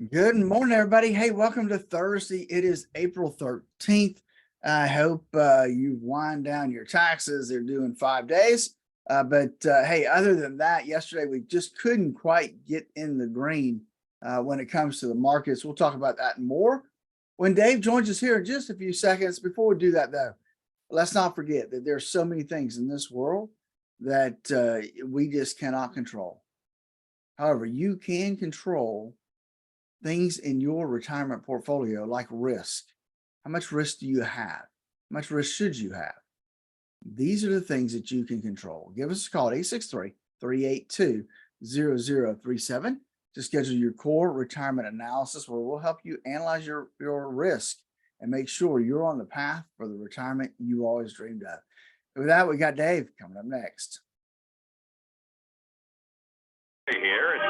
Good morning, everybody. Hey, welcome to Thursday. It is April 13th. I hope you wind down your taxes. They're due in 5 days. Hey, other than that, yesterday we just couldn't quite get in the green when it comes to the markets. We'll talk about that and more when Dave joins us here in just a few seconds. Before we do that, though, let's not forget that there's so many things in this world that we just cannot control. However, you can control things in your retirement portfolio like risk. How much risk do you have? How much risk should you have? These are the things that you can control. Give us a call at 863-382-0037 to schedule your core retirement analysis, where we'll help you analyze your risk and make sure you're on the path for the retirement you always dreamed of. With that, we got Dave coming up next. Here, it's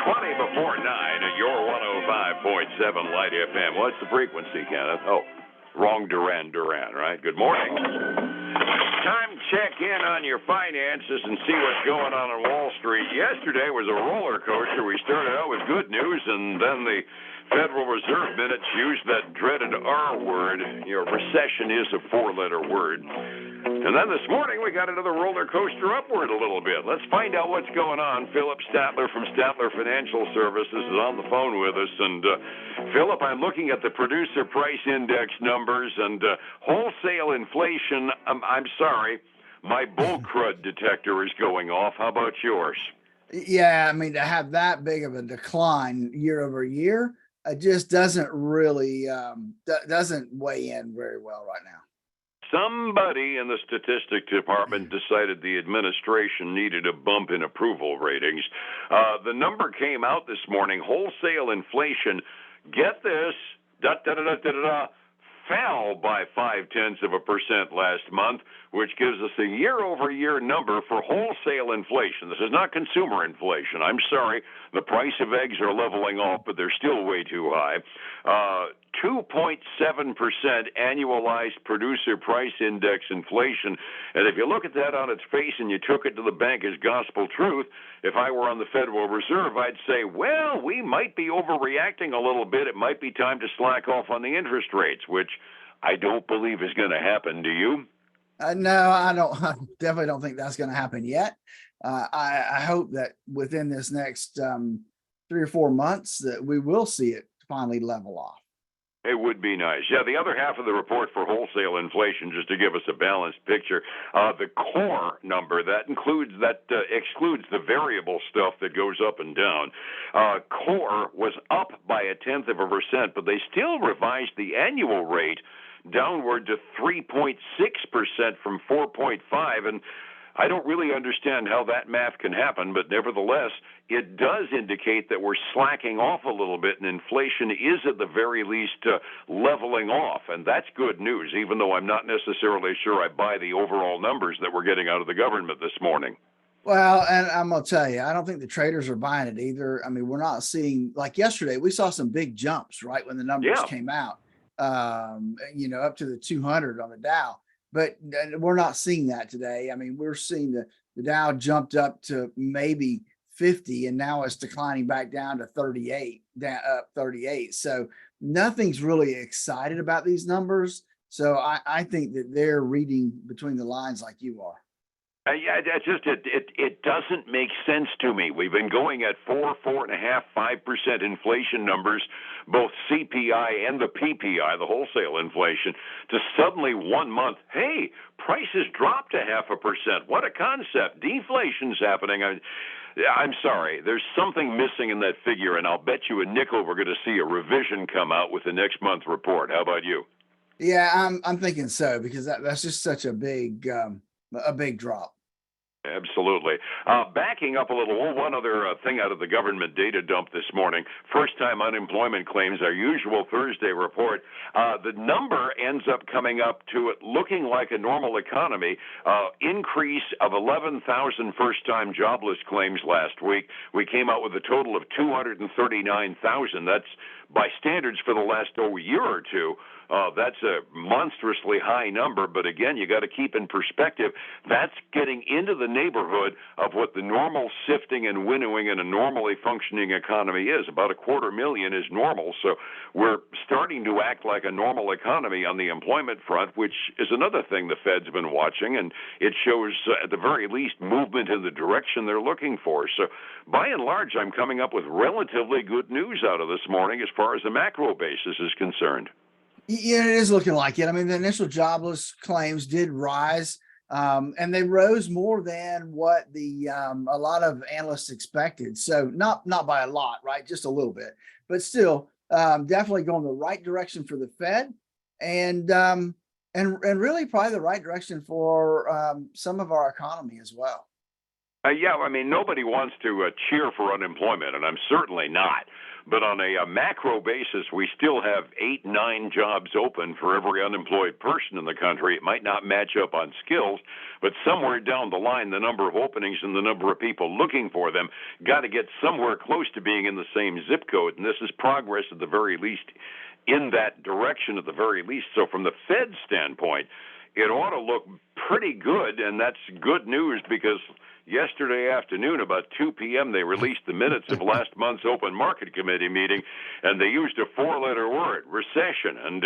20 before 9 at your 105.7 Light FM. What's the frequency, Kenneth? Oh, wrong Duran, right? Good morning. Time to check in on your finances and see what's going on Wall Street. Yesterday was a roller coaster. We started out with good news, and then the Federal Reserve minutes used that dreaded R word. Recession is a four-letter word. And then this morning, we got another roller coaster upward a little bit. Let's find out what's going on. Phillip Statler from Statler Financial Services is on the phone with us. And Phillip, I'm looking at the producer price index numbers and wholesale inflation. I'm sorry, my bull crud detector is going off. How about yours? Yeah, I mean, to have that big of a decline year over year, it just doesn't really doesn't weigh in very well right now. Somebody in the statistics department decided the administration needed a bump in approval ratings. The number came out this morning. Wholesale inflation, get this, fell by 0.5% last month, which gives us a year-over-year number for wholesale inflation. This is not consumer inflation. I'm sorry, the price of eggs are leveling off, but they're still way too high. 2.7% annualized producer price index inflation. And if you look at that on its face and you took it to the bank as gospel truth, if I were on the Federal Reserve, I'd say, well, we might be overreacting a little bit. It might be time to slack off on the interest rates, which I don't believe is going to happen. Do you? No, I don't. I definitely don't think that's going to happen yet. I hope that within this next 3 or 4 months that we will see it finally level off. It would be nice. Yeah, the other half of the report for wholesale inflation, just to give us a balanced picture, the core number that excludes the variable stuff that goes up and down. Core was up by 0.1%, but they still revised the annual rate downward to 3.6% from 4.5%, and I don't really understand how that math can happen, but nevertheless, it does indicate that we're slacking off a little bit, and inflation is at the very least leveling off, and that's good news, even though I'm not necessarily sure I buy the overall numbers that we're getting out of the government this morning. Well, and I'm going to tell you, I don't think the traders are buying it either. I mean, we're not seeing, like yesterday, we saw some big jumps, right, when the numbers came out, up to the 200 on the Dow. But we're not seeing that today. I mean, we're seeing the Dow jumped up to maybe 50, and now it's declining back down to 38, up 38. So nothing's really excited about these numbers. So I think that they're reading between the lines like you are. Yeah, it doesn't make sense to me. We've been going at 4.5%, 5% inflation numbers, both CPI and the PPI, the wholesale inflation, to suddenly 1 month, hey, prices dropped to 0.5%. What a concept. Deflation's happening. I'm sorry. There's something missing in that figure, and I'll bet you a nickel we're going to see a revision come out with the next month report. How about you? Yeah, I'm thinking so, because that's just such a big drop. Absolutely. Backing up a little, one other thing out of the government data dump this morning. First-time unemployment claims, our usual Thursday report. The number ends up coming up to it looking like a normal economy. Increase of 11,000 first-time jobless claims last week. We came out with a total of 239,000. That's by standards for the last year or two. That's a monstrously high number, but again, you got to keep in perspective, that's getting into the neighborhood of what the normal sifting and winnowing in a normally functioning economy is. About 250,000 is normal, so we're starting to act like a normal economy on the employment front, which is another thing the Fed's been watching, and it shows, at the very least, movement in the direction they're looking for. So by and large, I'm coming up with relatively good news out of this morning as far as the macro basis is concerned. Yeah, it is looking like it. I mean, the initial jobless claims did rise, and they rose more than what a lot of analysts expected. So not by a lot, right? Just a little bit, but still, definitely going the right direction for the Fed, and really probably the right direction for some of our economy as well. Yeah, I mean, nobody wants to cheer for unemployment, and I'm certainly not. But on a macro basis, we still have 8, 9 jobs open for every unemployed person in the country. It might not match up on skills, but somewhere down the line, the number of openings and the number of people looking for them got to get somewhere close to being in the same zip code. And this is progress at the very least in that direction at the very least. So from the Fed standpoint, it ought to look pretty good, and that's good news because yesterday afternoon, about 2 p.m., they released the minutes of last month's open market committee meeting, and they used a 4-letter word, recession. And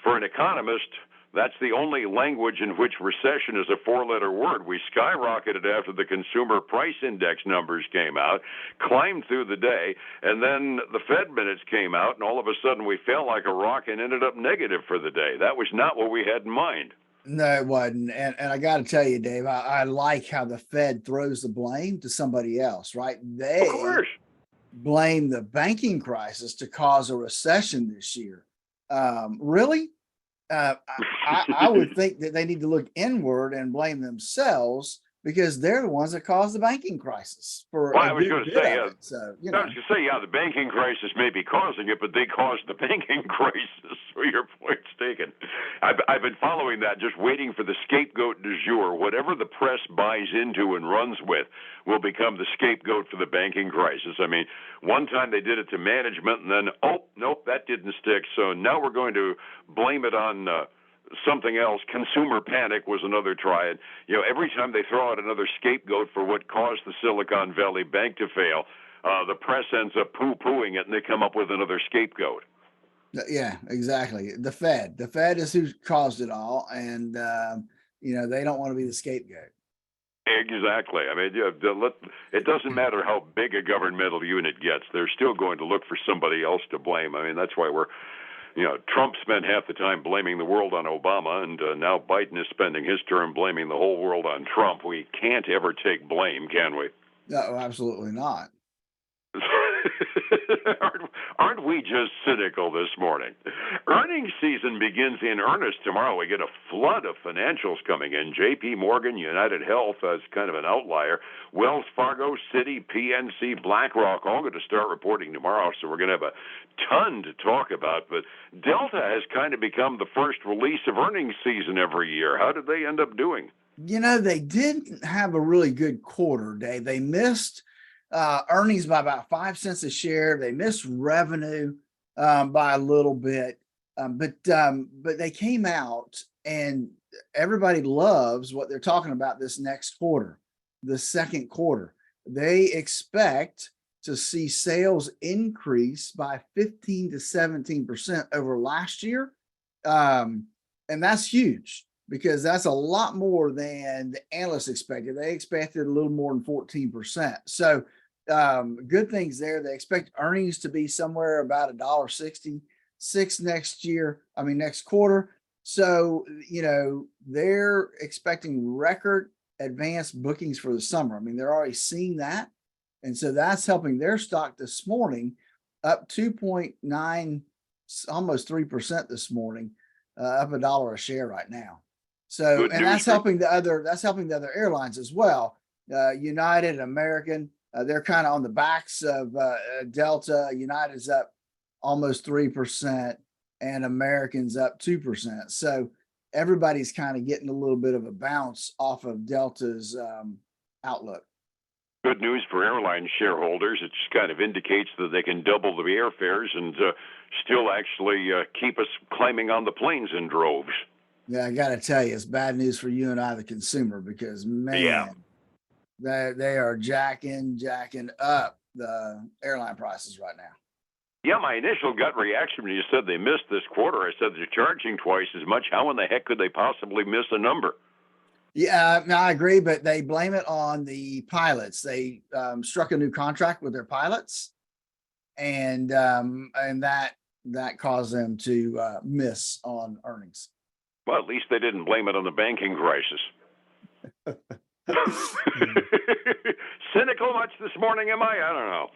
for an economist, that's the only language in which recession is a 4-letter word. We skyrocketed after the consumer price index numbers came out, climbed through the day, and then the Fed minutes came out, and all of a sudden we fell like a rock and ended up negative for the day. That was not what we had in mind. No, it wasn't. And I got to tell you, Dave, I like how the Fed throws the blame to somebody else, right? Of course. Blame the banking crisis to cause a recession this year. Really? I would think that they need to look inward and blame themselves because they're the ones that caused the banking crisis. Well, I was going to say, I was going to say, yeah, the banking crisis may be causing it, but they caused the banking crisis. So your point's taken. I've been following that, just waiting for the scapegoat du jour. Whatever the press buys into and runs with will become the scapegoat for the banking crisis. I mean, one time they did it to management, and then, oh, nope, that didn't stick. So now we're going to blame it on something else. Consumer panic was another try. And, every time they throw out another scapegoat for what caused the Silicon Valley Bank to fail, the press ends up poo-pooing it, and they come up with another scapegoat. Yeah, exactly. The Fed is who caused it all. And, they don't want to be the scapegoat. Exactly. I mean, it doesn't matter how big a governmental unit gets. They're still going to look for somebody else to blame. I mean, that's why Trump spent half the time blaming the world on Obama, and now Biden is spending his term blaming the whole world on Trump. We can't ever take blame, can we? No, absolutely not. Aren't we just cynical this morning? Earnings season begins in earnest tomorrow. We get a flood of financials coming in. J.P. Morgan, United Health as kind of an outlier. Wells Fargo, Citi, PNC, BlackRock, all going to start reporting tomorrow, so we're going to have a ton to talk about. But Delta has kind of become the first release of earnings season every year. How did they end up doing? They didn't have a really good quarter, Dave. They missed earnings by about 5 cents a share. They missed revenue by a little bit, but they came out, and everybody loves what they're talking about this next quarter, the second quarter. They expect to see sales increase by 15 to 17% over last year, and that's huge, because that's a lot more than the analysts expected. They expected a little more than 14%. So good things there. They expect earnings to be somewhere about $1.66 next quarter. So, they're expecting record advanced bookings for the summer. I mean, they're already seeing that. And so that's helping their stock this morning up 2.9, almost 3% this morning, up $1 a share right now. So, and that's helping the other airlines as well. United, American, they're kind of on the backs of Delta. United's up almost 3% and American's up 2%. So everybody's kind of getting a little bit of a bounce off of Delta's outlook. Good news for airline shareholders. It just kind of indicates that they can double the airfares and still actually keep us climbing on the planes in droves. Yeah, I got to tell you, it's bad news for you and I, the consumer, because Yeah. man, they are jacking up the airline prices right now. Yeah, my initial gut reaction when you said they missed this quarter, I said they're charging twice as much. How in the heck could they possibly miss a number? Yeah, no, I agree, but they blame it on the pilots. They struck a new contract with their pilots, and that caused them to miss on earnings. Well, at least they didn't blame it on the banking crisis. Cynical much this morning, am I? I don't know.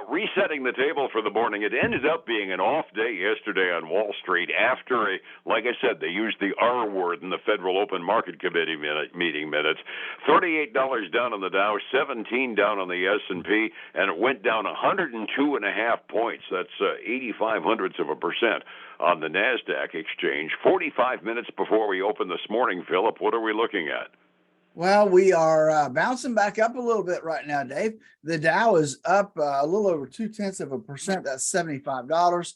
Resetting the table for the morning. It ended up being an off day yesterday on Wall Street after like I said, they used the R word in the Federal Open Market Committee meeting minutes. $38 down on the Dow, 17 down on the S&P, and it went down 102.5 points. That's 0.85% on the NASDAQ exchange. 45 minutes before we open this morning, Phillip, what are we looking at? Well, we are bouncing back up a little bit right now, Dave. The Dow is up a little over 0.2%. That's $75.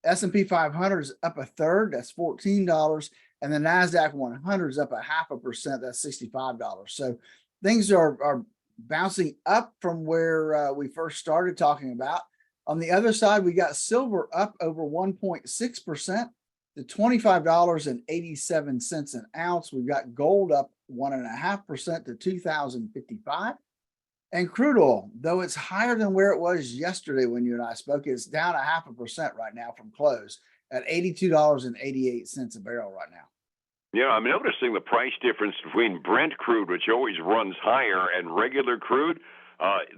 S&P 500 is up a third. That's $14. And the NASDAQ 100 is up 0.5%. That's $65. So things are bouncing up from where we first started talking about. On the other side, we got silver up over 1.6% to $25.87 an ounce. We've got gold up 1.5% to $2,055. And crude oil, though it's higher than where it was yesterday when you and I spoke, it's down 0.5% right now from close at $82.88 a barrel right now. Yeah, I'm noticing the price difference between Brent crude, which always runs higher, and regular crude.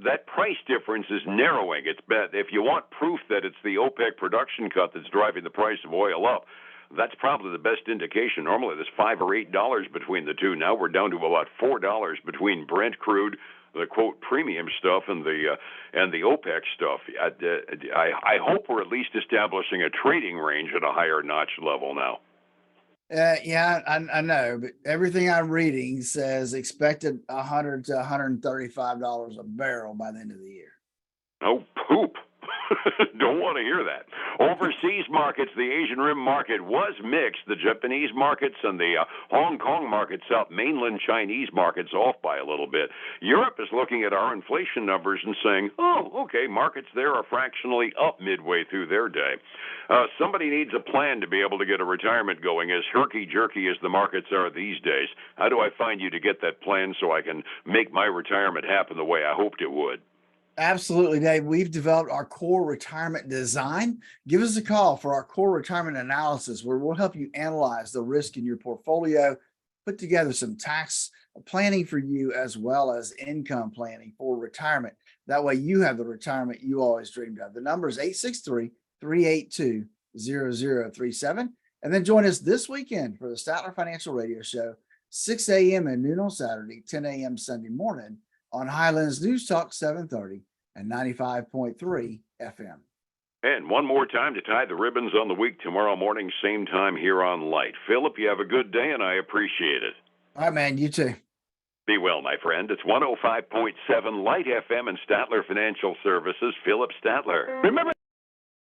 That price difference is narrowing. It's bad. If you want proof that it's the OPEC production cut that's driving the price of oil up, that's probably the best indication. Normally there's $5 or $8 between the two. Now we're down to about $4 between Brent crude, the quote premium stuff, and the OPEC stuff. I hope we're at least establishing a trading range at a higher notch level now. Yeah, I know, but everything I'm reading says expected $100 to $135 a barrel by the end of the year. Oh, poop. Don't want to hear that. Overseas markets, the Asian Rim market was mixed. The Japanese markets and the Hong Kong markets up. Mainland Chinese markets off by a little bit. Europe is looking at our inflation numbers and saying, oh, okay, markets there are fractionally up midway through their day. Somebody needs a plan to be able to get a retirement going, as herky-jerky as the markets are these days. How do I find you to get that plan so I can make my retirement happen the way I hoped it would? Absolutely, Dave. We've developed our core retirement design. Give us a call for our core retirement analysis, where we'll help you analyze the risk in your portfolio, put together some tax planning for you, as well as income planning for retirement. That way you have the retirement you always dreamed of. The number is 863-382-0037. And then join us this weekend for the Statler Financial Radio Show, 6 a.m. and noon on Saturday, 10 a.m. Sunday morning on Highlands News Talk 730 and 95.3 FM. And one more time to tie the ribbons on the week tomorrow morning, same time here on Light. Phillip, you have a good day, and I appreciate it. All right, man. You too. Be well, my friend. It's 105.7 Light FM and Statler Financial Services. Phillip Statler. Remember.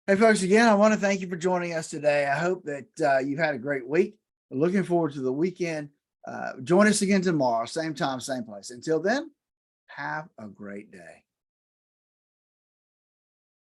Hey, folks, again, I want to thank you for joining us today. I hope that you've had a great week. We're looking forward to the weekend. Join us again tomorrow, same time, same place. Until then, have a great day.